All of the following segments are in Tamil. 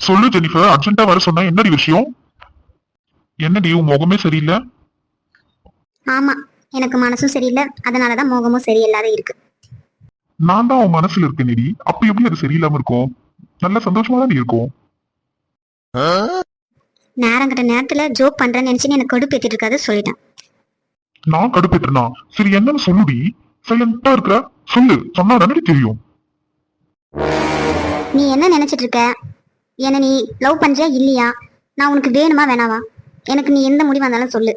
சொல்லு ஜெனிஃபர், அர்ஜென்ட்டா வர சொன்னா என்னடி விஷயம்? என்னடி உன் முகமே சரியில்லை? ஆமா, எனக்கு மனசும் சரியில்லை, அதனாலதான் முகமும் சரியில்லாத இருக்கு. நான் தான் உன் மனசுல இருக்கேன்டி, அப்ப எப்படி அது சரியில்லாம இருக்கும்? நல்ல சந்தோஷமா தான் இருக்கும். நேரங்கிட்ட நேரத்துல ஜோக் பண்றேன்னு நினைச்சு எனக்கு கடுப்பேத்திட்டு இருக்காது சொல்லிட்டேன். நான் கடுப்பேற்றனா? சரி என்னன்னு சொல்லுடி. சைலண்டா இருக்கிற, சொல்லு, சொன்னா தானே தெரியும். நீ என்ன நினைச்சிட்டு இருக்க? என்ன நீ லவ் பண்றியா இல்லையா? நான் உனக்கு வேணுமா வேணாவா? எனக்கு நீ எந்த முடிவா இருந்தாலும் சொல்லு.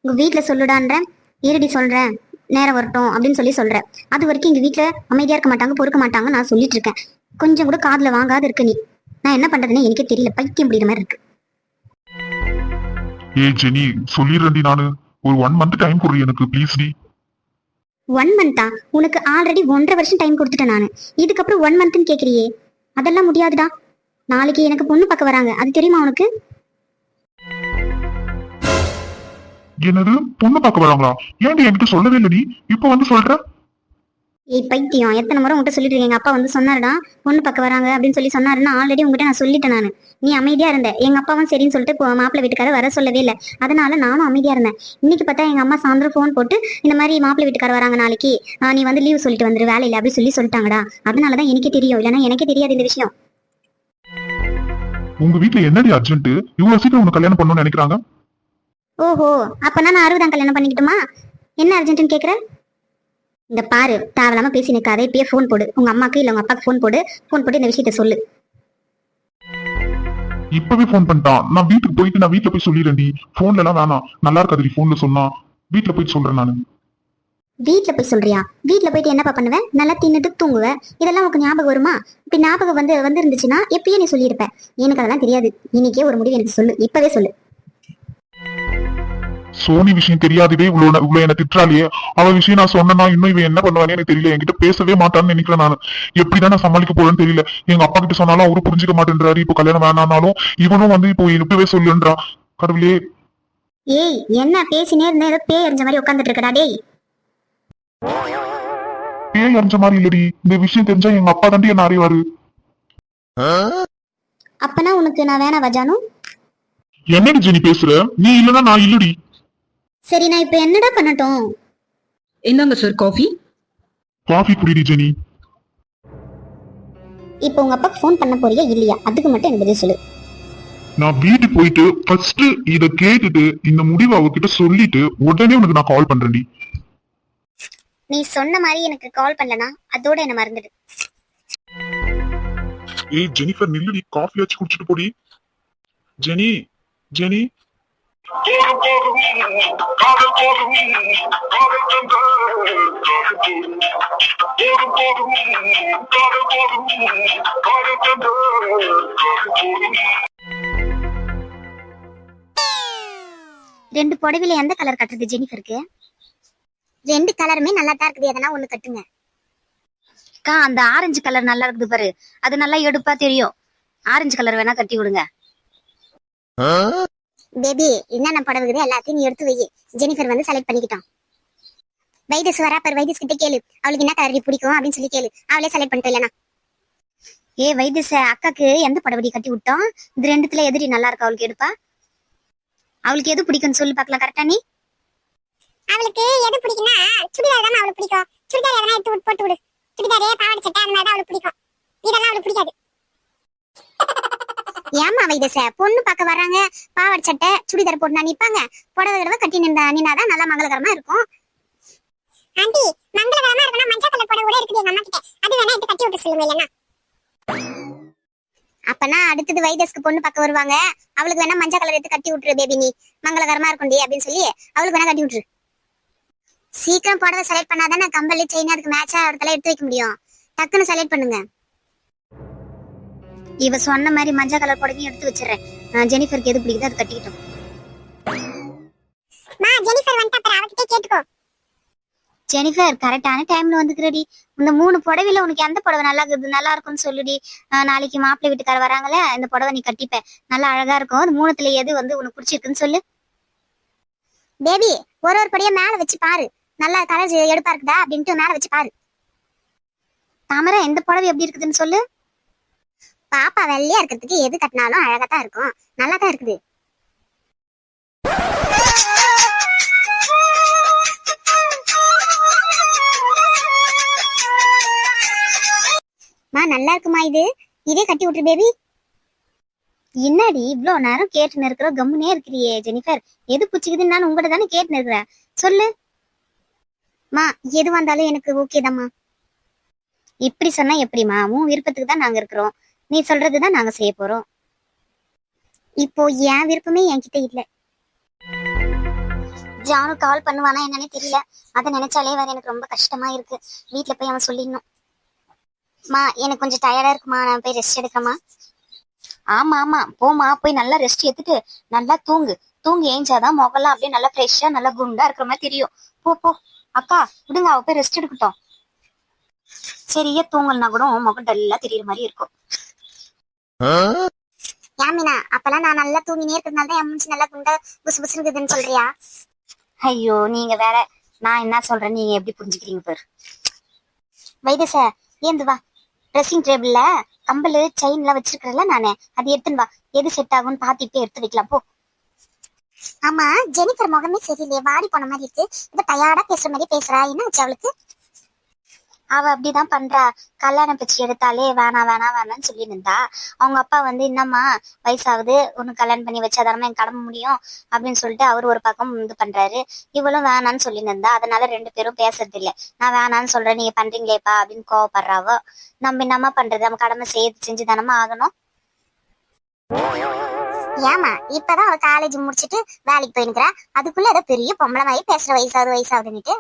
உங்க வீட்டுல சொல்லுடான்றேன். இருடி சொல்றேன், நேரம் வரட்டும் அப்படின்னு சொல்றேன். அது வரைக்கும் எங்க வீட்டுல அமைதியா இருக்க மாட்டாங்க, பொறுக்க மாட்டாங்க. நான் சொல்லிட்டு இருக்கேன், கொஞ்சம் கூட காதுல வாங்காத இருக்க நீ. நான் என்ன பண்றதுன்னு எனக்கே தெரியல, பைத்தியம் பிடிக்கிற மாதிரி இருக்கு. ஏ ஜெனி, சொல்லிடுறேன்டி நானு. ஒரு 1 மந்த் டைம் கொடு எனக்கு ப்ளீஸ் டி. 1 மந்தா? உனக்கு ஆல்ரெடி 1.5 வருஷம் டைம் கொடுத்துட்டேன் நானு. இதுக்கப்புறம் 1 மந்த்னு கேக்குறியே, அதெல்லாம் முடியாதுடா. நாளைக்கு எனக்கு பொண்ணு பார்க்க வராங்க, அது தெரியுமா உனக்கு? என்னது, பொண்ணு பார்க்க வராங்களா? ஏன்டி என்கிட்ட சொல்லவே இல்லடி, இப்ப வந்து சொல்ற? ஏய் பைத்தியம், எத்தனை முறை உங்ககிட்ட சொல்லிட்டு இருக்கேன். எங்க அப்பா வந்து சொன்னாருடா, பொண்ணு பார்க்க வராங்க அப்படின்னு சொன்னாருன்னா ஆல்ரெடி உங்ககிட்ட நான் சொல்லிட்டேன் நானு. நீ அமைதியா இருந்த. எங்க அப்பாவும் சரின்னு சொல்லிட்டு மாப்பிள்ளை வீட்டுக்கார வர சொல்லவே இல்லை, அதனால நானும் அமைதியா இருந்தேன். இன்னைக்கு பார்த்தா எங்க அம்மா சாயந்தரம் ஃபோன் போட்டு இந்த மாதிரி மாப்பிள்ளை வீட்டுக்கார வராங்க நாளைக்கு, நீ வந்து லீவ் சொல்லிட்டு வந்துரு வேலையில அப்படி சொல்லிட்டாங்கடா. அதனாலதான் எனக்கே தெரியும், இல்லைன்னா எனக்கே தெரியாது இந்த விஷயம். உங்க வீட்டுல என்னடி அர்ஜென்ட், இவ்வளவு சீக்கிரம் உனக்கு கல்யாணம் பண்ணணும்னு நினைக்கிறாங்க? ஓஹோ, அப்பனா நான் 60 கல்யாணம் பண்ணிக்கிட்டுமா? என்ன அர்ஜென்ட்னு கேக்குற? இந்த பாரு, தேவையில்லாம பேசி நிற்காத. இப்பயே ஃபோன் போடு, உங்க அம்மாக்கு இல்ல உங்க அப்பாக்கு ஃபோன் போட்டு இந்த விஷயத்த சொல்லு. இப்பவே ஃபோன் பண்ணிட்டான். நான் வீட்டுக்கு போயிட்டு நான் வீட்டுல போய் சொல்லிடுறேன்டி. போன்ல எல்லாம் வேணாம், நல்லா இருக்காதுடி போன்ல சொன்னா. வீட்டுல போயிட்டு சொல்றேன் நானு. வீட்டுல போய் சொல்றியா? வீட்டுல போயிட்டு என்னப்பா பண்ணுவேன்? நல்லா தின்னுட்டு தூங்குவேன். இதெல்லாம் உனக்கு ஞாபகம் வருமா? இப்ப ஞாபகம் வந்து இருந்துச்சுன்னா எப்பயே நீ சொல்லியிருப்ப. எனக்கு அதெல்லாம் தெரியாது. இன்னைக்கே ஒரு முடிவு எனக்கு சொல்லு, இப்பவே சொல்லு. சோனி விஷயம் தெரியாதவே இவ்வளவு என்ன திட்டுறாளியே. அவ விஷயம் நான் சொன்னா இன்னும் இவன் என்ன பண்ணுவானே எனக்கு தெரியல. என்கிட்ட பேசவே மாட்டான்னு நினைக்கிறேன் நானு. எப்படிதான் நான் சமாளிக்க போறேன்னு தெரியல. எங்க அப்பா கிட்ட சொன்னாலும் அவரு புரிஞ்சுக்க மாட்டேன்றாரு. இப்போ கல்யாணம் வேணானாலும் இவனும் வந்து இப்போ இப்பவே சொல்லுன்றா. கடவுளே. ஏய், என்ன பேசினே இருந்தேன், ஏதோ பேய் அறிஞ்ச மாதிரி உட்காந்துட்டு இருக்கடா. டேய், பேய் அறிஞ்ச மாதிரி இல்லடி, இந்த விஷயம் தெரிஞ்சா எங்க அப்பா தாண்டி என்ன அறிவாரு. அப்பனா உனக்கு நான் வேணாவா ஜானு? என்னடி ஜெனி பேசுற? நீ இல்லனா நான் இல்லடி. சரி, நான் இப்ப என்னடா பண்ணட்டும்? என்னங்க சார் காஃபி? காஃபி குடிடி ஜெனி. இப்போ உங்க அப்பாக்கு ஃபோன் பண்ண போறியா இல்லையா? அதுக்கு மட்டும் எனக்கு பதில் சொல்லு. நான் வீட்டுக்கு போயிட்டு ஃபர்ஸ்ட் இத கேட்டுட்டு இந்த முடிவை அவகிட்ட சொல்லிட்டு உடனே உனக்கு நான் கால் பண்றேன்டி. நீ சொன்ன மாதிரி எனக்கு கால் பண்ணலனா அதோட என்ன மறந்துடு. ஏய் ஜெனிஃபர் நில்லுடி, காஃபி வச்சு குடிச்சிட்டு போடி. Jenny, Jenny. ரெண்டு புடவையில எந்த கலர் கட்டுறது ஜெனிஃபருக்கு? 2 கலருமே நல்லா தான் இருக்குது, எதனா ஒண்ணு கட்டுங்க. அக்கா, அந்த ஆரஞ்சு கலர் நல்லா இருக்குது பாரு, அது நல்லா எடுப்பா தெரியும். ஆரஞ்சு கலர் வேணா கட்டி விடுங்க. பேபி, என்னென்ன புடவை இருக்குது எல்லாத்தையும் நீ எடுத்து வை. ஜெனிஃபர் வந்து செலக்ட் பண்ணிக்கிட்டான். வைத்தியஸ் வரா பாரு, வைத்தியஸ் கிட்ட கேளு, அவளுக்கு என்ன கலர் பிடிக்கும் அப்படின்னு சொல்லி கேளு. அவளே செலக்ட் பண்ணிட்டு இல்லைனா. ஏ வைத்தியஸ், அக்காக்கு எந்த புடவை கட்டி விட்டோம்? இது ரெண்டுத்துல எதிரி நல்லா இருக்கா அவளுக்கு எடுப்பா? அவளுக்கு எது பிடிக்கும்னு சொல்லி பார்க்கலாம் கரெக்டா நீ. அவளுக்கு எது பிடிக்கும்னா சுடிதார் தான் அவளுக்கு பிடிக்கும். சுடிதார் எதனா எடுத்து போட்டு விடு. சுடிதாரே பாவாடை சட்டை அந்த மாதிரி அவளுக்கு பிடிக்கும். இதெல்லாம் அவளுக்கு பிடிக்காது. ஏமா வைத்தியச, பொண்ணு பார்க்க வராங்க, பாவாடை சட்டை சுடிதார் போட்டு நான் நிப்பாங்க, புடவை தடவை கட்டி நின்னாதான் நல்லா மங்களகரமா இருக்கும். ஆண்டி, மங்களகரமா இருக்கணும் மஞ்சள் கலர் புடவை கூட இருக்குது எங்க அம்மா கிட்ட. அது வேணா எடுத்து கட்டி விட்டு சொல்லுங்க இல்லைன்னா. அப்பனா அடுத்தது வைத்தியஸ்க்கு பொண்ணு பார்க்க வருவாங்க, அவளுக்கு வேணா மஞ்சள் கலர் எடுத்து கட்டி விட்டுரு பேபி, நீ மங்களகரமா இருக்கும்டி அப்படின்னு சொல்லி அவளுக்கு வேணா கட்டி விட்டுரு. சீக்கிரம் புடவை செலக்ட் பண்ணாதானே கம்பளி செயின் அதுக்கு மேட்சா இடத்துல எடுத்து வைக்க முடியும். டக்குன்னு செலக்ட் பண்ணுங்க. இவ சொன்ன மாதிரி மஞ்சள் கலர் புடவையும் எடுத்து வச்சிடறேன். ஜெனிஃபருக்கு எது பிடிக்குதோ அது கட்டிக்கிட்டோம். மா, ஜெனிஃபர் வந்துட்டா பாரு, அவகிட்ட கேட்டுக்கோ. ஜெனிஃபர் கரெக்டான டைம்ல வந்துக்கிறடி. இந்த 3 புடவையில உனக்கு எந்த புடவை நல்லா இருக்கும்னு சொல்லுடி. நாளைக்கு மாப்பிள்ளை வீட்டுக்கார வராங்களே, இந்த புடவை நீ கட்டிப்ப, நல்லா அழகா இருக்கும். அது 3த்துல எது வந்து உனக்கு பிடிச்சிருக்குன்னு சொல்லு. பேபி, ஒரு படியா மேல வச்சு பாரு, நல்லா கலர் எடுப்பா இருக்குதா அப்படின்ட்டு மேல வச்சு பாரு. தாமரை, எந்த புடவை எப்படி இருக்குதுன்னு சொல்லு. பாப்பா வெள்ளையா இருக்கிறதுக்கு எது கட்டினாலும் அழகா தான் இருக்கும், நல்லா தான் இருக்குது. நல்லா இருக்குமா இது? இதே கட்டி விட்டுரு பேபி. என்னடி இவ்ளோ நேரம் கேட்டுன்னு இருக்கிற, கம்முனே இருக்கிறியே ஜெனிஃபர்? எது பிடிச்சிக்குதுன்னு நான் உங்கள்கிட்ட தானே கேட்டுன்னு இருக்கிறேன், சொல்லு. மா எது வந்தாலும் எனக்கு ஓகே தாம்மா. இப்படி சொன்னா எப்படிமா? உன் விருப்பத்துக்கு தான் நாங்க இருக்கிறோம், நீ சொல்றதுதான் நாங்க செய்ய போறோம். இப்போ என் விருப்பமே என்கிட்ட இல்ல. ஜானு கால் பண்ணுவானா என்னன்னே தெரியல, அதை நினைச்சாலே வேற எனக்கு ரொம்ப கஷ்டமா இருக்கு. வீட்டுல போய் அவன் சொல்லிடணும். மா எனக்கு கொஞ்சம் டயர்டா இருக்குமா, நான் போய் ரெஸ்ட் எடுக்கமா? ஆமா ஆமா போமா, போய் நல்லா ரெஸ்ட் எடுத்துட்டு நல்லா தூங்கு. தூங்கி ஏஞ்சாதான் முகலாம் அப்படியே நல்லா ஃப்ரெஷ்ஷா நல்லா குண்டா இருக்கிற மாதிரி தெரியும். போ போ அக்கா விடுங்க, அவ போய் ரெஸ்ட் எடுக்கட்டும். சரியா தூங்கலனா கூட முகம் டல்லா தெரியற மாதிரி இருக்கும். யாமினா அப்பெல்லாம் நான் நல்லா தூங்கினே இருக்கிறதுனால தான் என் மூஞ்சி நல்லா குண்டா புசு புசு இருக்குதுன்னு சொல்றியா? ஐயோ நீங்க வேற, நான் என்ன சொல்றேன் நீங்க எப்படி புரிஞ்சுக்கிறீங்க பாரு. வைத்திய சார் ஏந்து வா, ட்ரெஸ்ஸிங் டேபிள்ல கம்பல் செயின் எல்லாம் வச்சிருக்கிறல்ல நானு, அது எடுத்துன்னு வா. எது செட் ஆகும்னு பாத்துட்டு எடுத்து வைக்கலாம் போ. ஆமா ஜெனிஃபர் முகமே சரியில்லையே, வாடி போன மாதிரி இருக்கு. இப்ப டயர்டா பேசுற மாதிரி பேசுறா, என்ன ஆச்சு அவளுக்கு? அவ அப்படிதான் பண்றா. கல்யாண பேச்சு எடுத்தாலே வேணாம் வேணாம் வேணாம்னு சொல்லி இருந்தா. அவங்க அப்பா வந்து என்னம்மா வயசாகுது, ஒண்ணு கல்யாணம் பண்ணி வச்சாதானமா என் கடமை முடியும் அப்படின்னு சொல்லிட்டு அவர் ஒரு பக்கம் இது பண்றாரு. இவளும் வேணான்னு சொல்லி இருந்தா. அதனால ரெண்டு பேரும் பேசுறது இல்ல. நான் வேணான்னு சொல்றேன், நீங்க பண்றீங்களேப்பா அப்படின்னு கோவப்படுறாவோ. நம்ம என்னம்மா பண்றது, நம்ம கடமை செஞ்சுதானமா ஆகணும். ஏமா இப்பதான் அவ காலேஜ் முடிச்சுட்டு வேலைக்கு போயிருக்கிறா, அதுக்குள்ள ஏதோ பெரிய பொம்பளை மாதிரி பேசுற, வயசாகுதுன்னுட்டு.